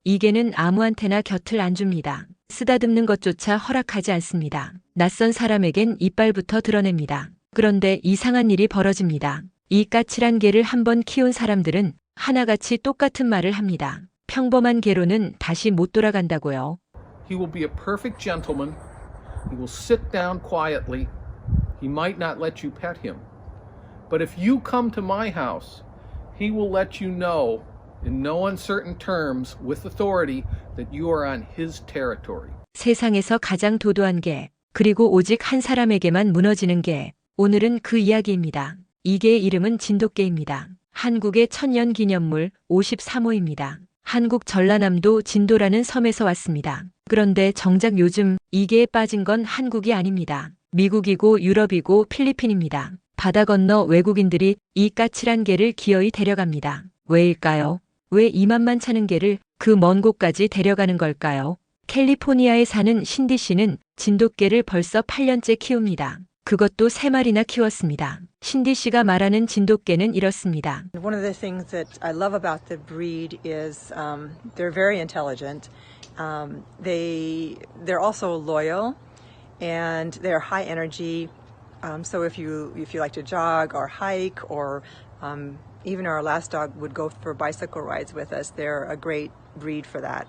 이게는 아무한테나 곁을 안 줍니다. 쓰다듬는 것조차 허락하지 않습니다. 낯선 사람에겐 이빨부터 드러냅니다. 그런데 이상한 일이 벌어집니다. 이 까칠한 개를 한번 키운 사람들은 하나같이 똑같은 말을 합니다. 평범한 개로는 다시 못 돌아간다고요. He will be a perfect gentleman. He will sit down quietly. He might not let you pet him. But if you come to my house, he will let you know in no uncertain terms with authority that you are on his territory. 세상에서 가장 도도한 개, 그리고 오직 한 사람에게만 무너지는 개. 오늘은 그 이야기입니다. 이 개의 이름은 진돗개입니다. 한국의 천년기념물 53호입니다. 한국 전라남도 진도라는 섬에서 왔습니다. 그런데 정작 요즘 이 개에 빠진 건 한국이 아닙니다. 미국이고 유럽이고 필리핀입니다. 바다 건너 외국인들이 이 까칠한 개를 기어이 데려갑니다. 왜일까요? 왜 이만만 차는 개를 그 먼 곳까지 데려가는 걸까요? 캘리포니아에 사는 신디 씨는 진돗개를 벌써 8년째 키웁니다. 그것도 3마리나 키웠습니다. 신디 씨가 말하는 진돗개는 이렇습니다. One of the things that I love about the breed is they're very intelligent. They're also loyal and they're high energy. So if you like to jog or hike or even our last dog would go for bicycle rides with us, they're a great breed for that.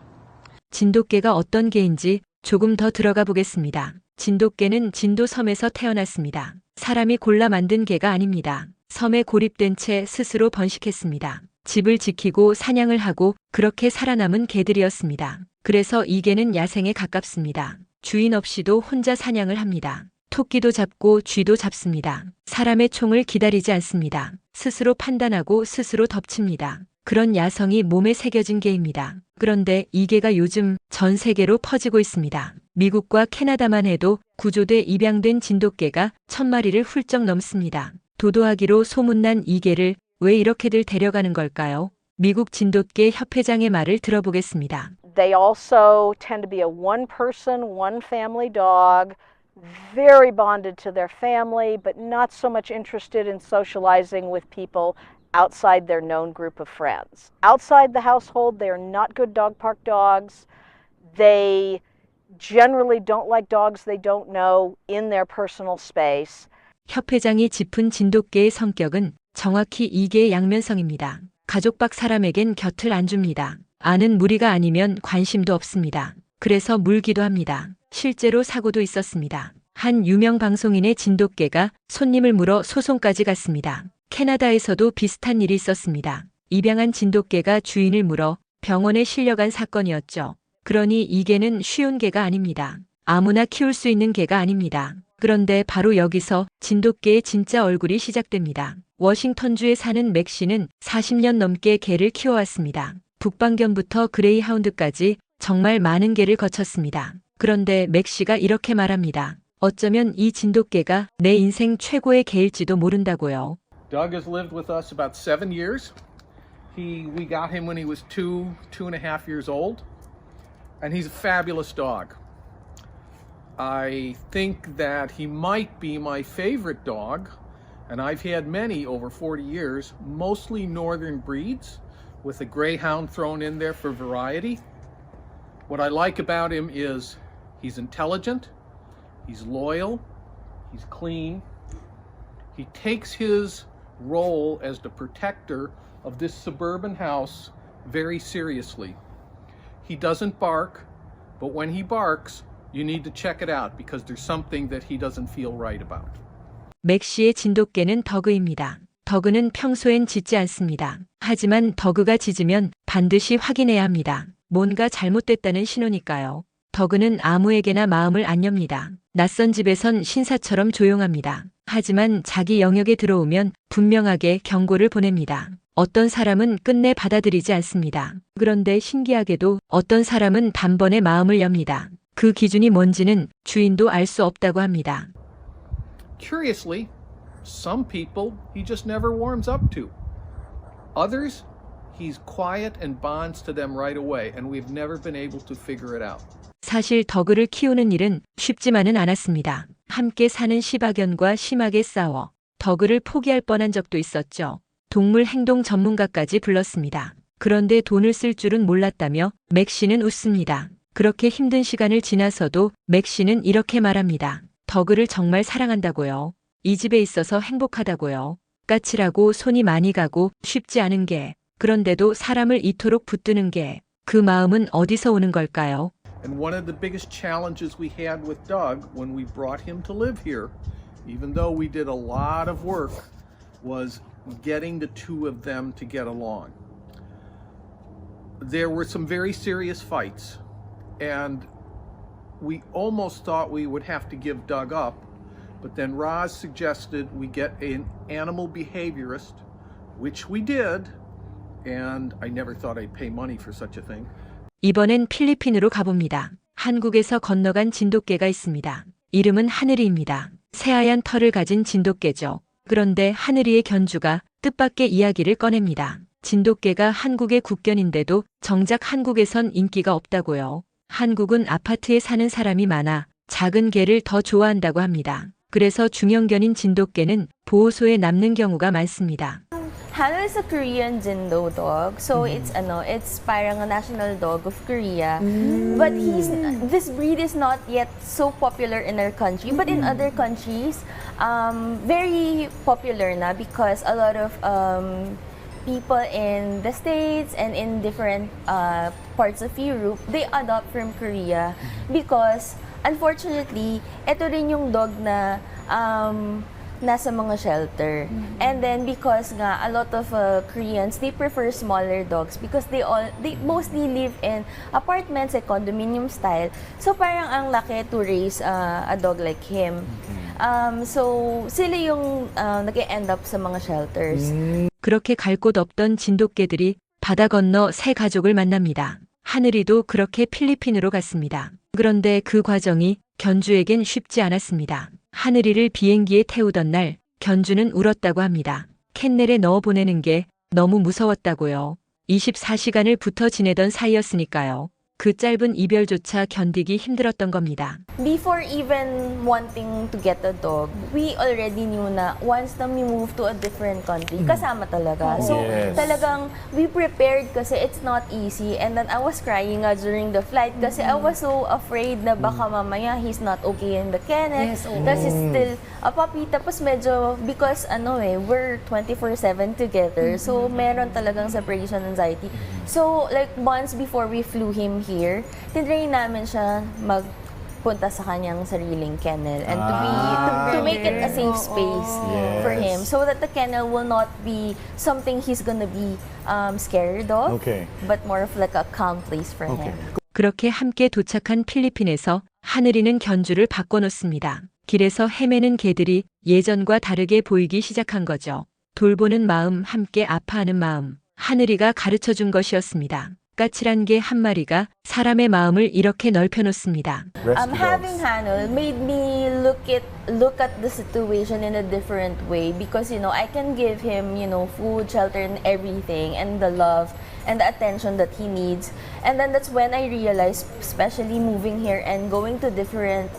진돗개가 어떤 개인지 조금 더 들어가 보겠습니다. 진돗개는 진도 섬에서 태어났습니다. 사람이 골라 만든 개가 아닙니다. 섬에 고립된 채 스스로 번식했습니다. 집을 지키고 사냥을 하고 그렇게 살아남은 개들이었습니다. 그래서 이 개는 야생에 가깝습니다. 주인 없이도 혼자 사냥을 합니다. 토끼도 잡고 쥐도 잡습니다. 사람의 총을 기다리지 않습니다. 스스로 판단하고 스스로 덮칩니다. 그런 야성이 몸에 새겨진 개입니다. 그런데 이 개가 요즘 전 세계로 퍼지고 있습니다. 미국과 캐나다만 해도 구조돼 입양된 진돗개가 1000마리를 훌쩍 넘습니다. 도도하기로 소문난 이 개를 왜 이렇게들 데려가는 걸까요? 미국 진돗개 협회장의 말을 들어보겠습니다. They also tend to be a one person, one family dog, very bonded to their family, but not so much interested in socializing with people outside their known group of friends. Outside the household, they are not good dog park dogs. They generally don't like dogs they don't know in their personal space. 협회장이 짚은 진돗개의 성격은 정확히 이 개의 양면성입니다. 가족 밖 사람에겐 곁을 안 줍니다. 아는 무리가 아니면 관심도 없습니다. 그래서 물기도 합니다. 실제로 사고도 있었습니다. 한 유명 방송인의 진돗개가 손님을 물어 소송까지 갔습니다. 캐나다에서도 비슷한 일이 있었습니다. 입양한 진돗개가 주인을 물어 병원에 실려간 사건이었죠. 그러니 이 개는 쉬운 개가 아닙니다. 아무나 키울 수 있는 개가 아닙니다. 그런데 바로 여기서 진돗개의 진짜 얼굴이 시작됩니다. 워싱턴주에 사는 맥 씨는 40년 넘게 개를 키워왔습니다. 북방견부터 그레이하운드까지 정말 많은 개를 거쳤습니다. 그런데 맥 씨가 이렇게 말합니다. 어쩌면 이 진돗개가 내 인생 최고의 개일지도 모른다고요. Doug has lived with us about 7 years. We got him when he was 2.5 years old. And he's a fabulous dog. I think that he might be my favorite dog. And I've had many over 40 years, mostly northern breeds, with a greyhound thrown in there for variety. What I like about him is he's intelligent, he's loyal, he's clean. He takes his role as the protector of this suburban house very seriously. He doesn't bark, but when he barks, you need to check it out because there's something that he doesn't feel right about. 맥 씨의 진돗개는 더그입니다. 더그는 평소엔 짖지 않습니다. 하지만 더그가 짖으면 반드시 확인해야 합니다. 뭔가 잘못됐다는 신호니까요. 더그는 아무에게나 마음을 안 엽니다. 낯선 집에선 신사처럼 조용합니다. 하지만 자기 영역에 들어오면 분명하게 경고를 보냅니다. 어떤 사람은 끝내 받아들이지 않습니다. 그런데 신기하게도 어떤 사람은 단번에 마음을 엽니다. 그 기준이 뭔지는 주인도 알 수 없다고 합니다. Curiously, some people he just never warms up to. Others, he's quiet and bonds to them right away, and we've never been able to figure it out. 사실 더그를 키우는 일은 쉽지만은 않았습니다. 함께 사는 시바견과 심하게 싸워 더그를 포기할 뻔한 적도 있었죠. 동물 행동 전문가까지 불렀습니다. 그런데 돈을 쓸 줄은 몰랐다며 맥 씨는 웃습니다. 그렇게 힘든 시간을 지나서도 맥 씨는 이렇게 말합니다. 더그를 정말 사랑한다고요. 이 집에 있어서 행복하다고요. 까칠하고 손이 많이 가고 쉽지 않은 게, 그런데도 사람을 이토록 붙드는 게, 그 마음은 어디서 오는 걸까요? And one of the biggest challenges we had with Doug when we brought him to live here, even though we did a lot of work, was getting the two of them to get along. There were some very serious fights, and we almost thought we would have to give Doug up, but then Roz suggested we get an animal behaviorist, which we did, and I never thought I'd pay money for such a thing. 이번엔 필리핀으로 가봅니다. 한국에서 건너간 진돗개가 있습니다. 이름은 하늘이입니다. 새하얀 털을 가진 진돗개죠. 그런데 하늘이의 견주가 뜻밖의 이야기를 꺼냅니다. 진돗개가 한국의 국견인데도 정작 한국에선 인기가 없다고요. 한국은 아파트에 사는 사람이 많아 작은 개를 더 좋아한다고 합니다. 그래서 중형견인 진돗개는 보호소에 남는 경우가 많습니다. Hano is a Korean Jindo dog, so it's parang a national dog of Korea. But this breed is not yet so popular in our country, but in other countries, very popular na because a lot of people in the States and in different parts of Europe, they adopt from Korea because unfortunately, ito rin yung dog na nasa mga shelter. And then because nga a lot of Koreans, they prefer smaller dogs because they mostly live in apartments, like condominium style. So parang ang laki to raise a dog like him. So sila yung nag-end up sa mga shelters. 그렇게 갈 곳 없던 진돗개들이 바다 건너 새 가족을 만납니다. 하늘이도 그렇게 필리핀으로 갔습니다. 그런데 그 과정이 견주에겐 쉽지 않았습니다. 하늘이를 비행기에 태우던 날 견주는 울었다고 합니다. 캔넬에 넣어 보내는 게 너무 무서웠다고요. 24시간을 붙어 지내던 사이였으니까요. 그 짧은 이별조차 견디기 힘들었던 겁니다. Before even wanting to get a dog, we already knew na once na we move to a different country, kasama talaga. So talagang we prepared kasi it's not easy. And then I was crying during the flight kasi I was so afraid na baka mamaya he's not okay in the kennel. Tapos he's still a puppy. Tapos medyo, because we're 24/7 together. So meron talagang separation anxiety. So like months before we flew him here, tinrain namin siya magpunta sa kanyang sariling kennel and to make it a safe space for him so that the kennel will not be something he's gonna be scared of, but more of like a calm place for him. 그렇게 함께 도착한 필리핀에서 하늘이는 견주를 바꿔놓습니다. 길에서 헤매는 개들이 예전과 다르게 보이기 시작한 거죠. 돌보는 마음, 함께 아파하는 마음. 하늘이가 가르쳐준 것이었습니다. 까칠한 개 한 마리가 사람의 마음을 이렇게 넓혀놓습니다. Having Hano made me look at the situation in a different way because I can give him food, shelter, and everything, and the love and the attention that he needs. And then that's when I realized, especially moving here and going to different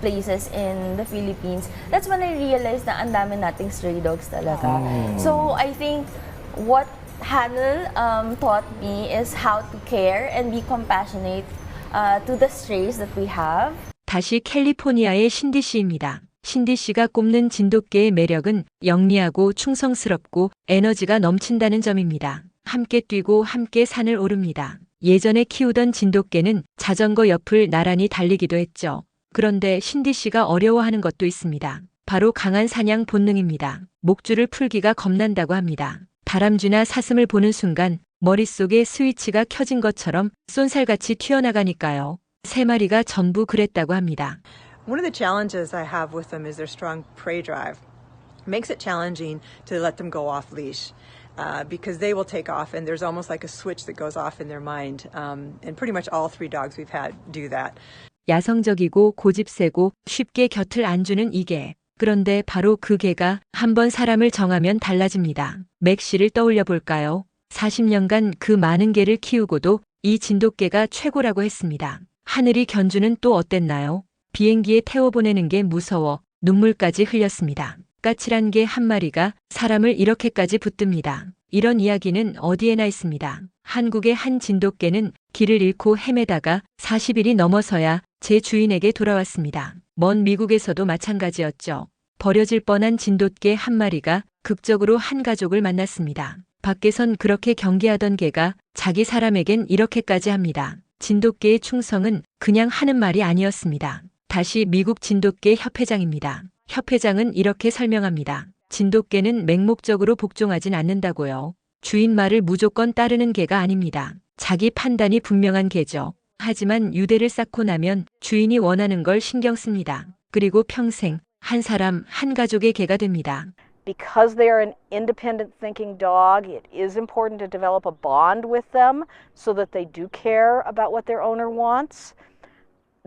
places in the Philippines, that's when I realized na ang dami nating stray dogs talaga. So I think what Hanel taught me is how to care and be compassionate to the strays that we have. 다시 캘리포니아의 신디 씨입니다. 신디 씨가 꼽는 진돗개의 매력은 영리하고 충성스럽고 에너지가 넘친다는 점입니다. 함께 뛰고 함께 산을 오릅니다. 예전에 키우던 진돗개는 자전거 옆을 나란히 달리기도 했죠. 그런데 신디 씨가 어려워하는 것도 있습니다. 바로 강한 사냥 본능입니다. 목줄을 풀기가 겁난다고 합니다. 다람쥐나 사슴을 보는 순간 머릿속에 스위치가 켜진 것처럼 쏜살같이 튀어나가니까요. 세 마리가 전부 그랬다고 합니다. One of the challenges I have with them is their strong prey drive. It makes it challenging to let them go off leash. Because they will take off and there's almost like a switch that goes off in their mind. And pretty much all three dogs we've had do that. 야성적이고 고집세고 쉽게 곁을 안 주는 이 개. 그런데 바로 그 개가 한번 사람을 정하면 달라집니다. 맥 씨를 떠올려 볼까요? 40년간 그 많은 개를 키우고도 이 진돗개가 최고라고 했습니다. 하늘이 견주는 또 어땠나요? 비행기에 태워보내는 게 무서워 눈물까지 흘렸습니다. 까칠한 개 한 마리가 사람을 이렇게까지 붙듭니다. 이런 이야기는 어디에나 있습니다. 한국의 한 진돗개는 길을 잃고 헤매다가 40일이 넘어서야 제 주인에게 돌아왔습니다. 먼 미국에서도 마찬가지였죠. 버려질 뻔한 진돗개 한 마리가 극적으로 한 가족을 만났습니다. 밖에선 그렇게 경계하던 개가 자기 사람에겐 이렇게까지 합니다. 진돗개의 충성은 그냥 하는 말이 아니었습니다. 다시 미국 진돗개 협회장입니다. 협회장은 이렇게 설명합니다. 진돗개는 맹목적으로 복종하진 않는다고요. 주인 말을 무조건 따르는 개가 아닙니다. 자기 판단이 분명한 개죠. 하지만 유대를 쌓고 나면 주인이 원하는 걸 신경 씁니다. 그리고 평생 한 사람 한 가족의 개가 됩니다. Because they are an independent thinking dog, it is important to develop a bond with them so that they do care about what their owner wants.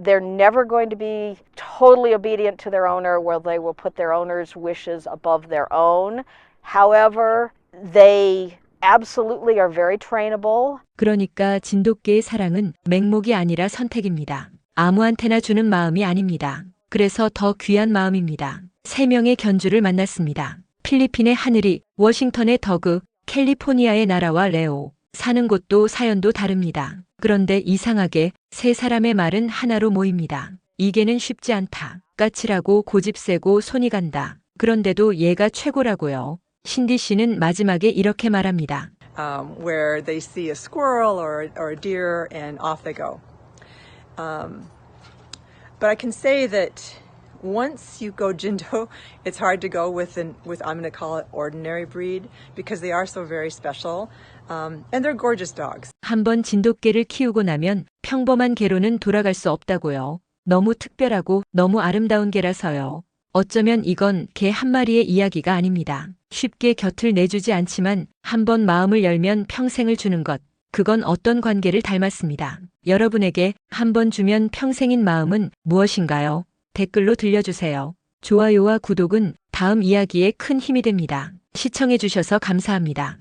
They're never going to be totally obedient to their owner where they will put their owner's wishes above their own. However, they absolutely are very trainable. 그러니까 진돗개의 사랑은 맹목이 아니라 선택입니다. 아무한테나 주는 마음이 아닙니다. 그래서 더 귀한 마음입니다. 3명의 견주를 만났습니다. 필리핀의 하늘이, 워싱턴의 더그, 캘리포니아의 나라와 레오. 사는 곳도 사연도 다릅니다. 그런데 이상하게 3사람의 말은 하나로 모입니다. 이 개는 쉽지 않다. 까칠하고 고집세고 손이 간다. 그런데도 얘가 최고라고요. 신디 씨는 마지막에 이렇게 말합니다. Where they see a squirrel or a deer and off they go. But I can say that once you go Jindo, it's hard to go with I'm going to call it ordinary breed because they are so very special and they're gorgeous dogs. 한번 진돗개를 키우고 나면 평범한 개로는 돌아갈 수 없다고요. 너무 특별하고 너무 아름다운 개라서요. 어쩌면 이건 개 한 마리의 이야기가 아닙니다. 쉽게 곁을 내주지 않지만 한번 마음을 열면 평생을 주는 것. 그건 어떤 관계를 닮았습니다. 여러분에게 한번 주면 평생인 마음은 무엇인가요? 댓글로 들려주세요. 좋아요와 구독은 다음 이야기에 큰 힘이 됩니다. 시청해주셔서 감사합니다.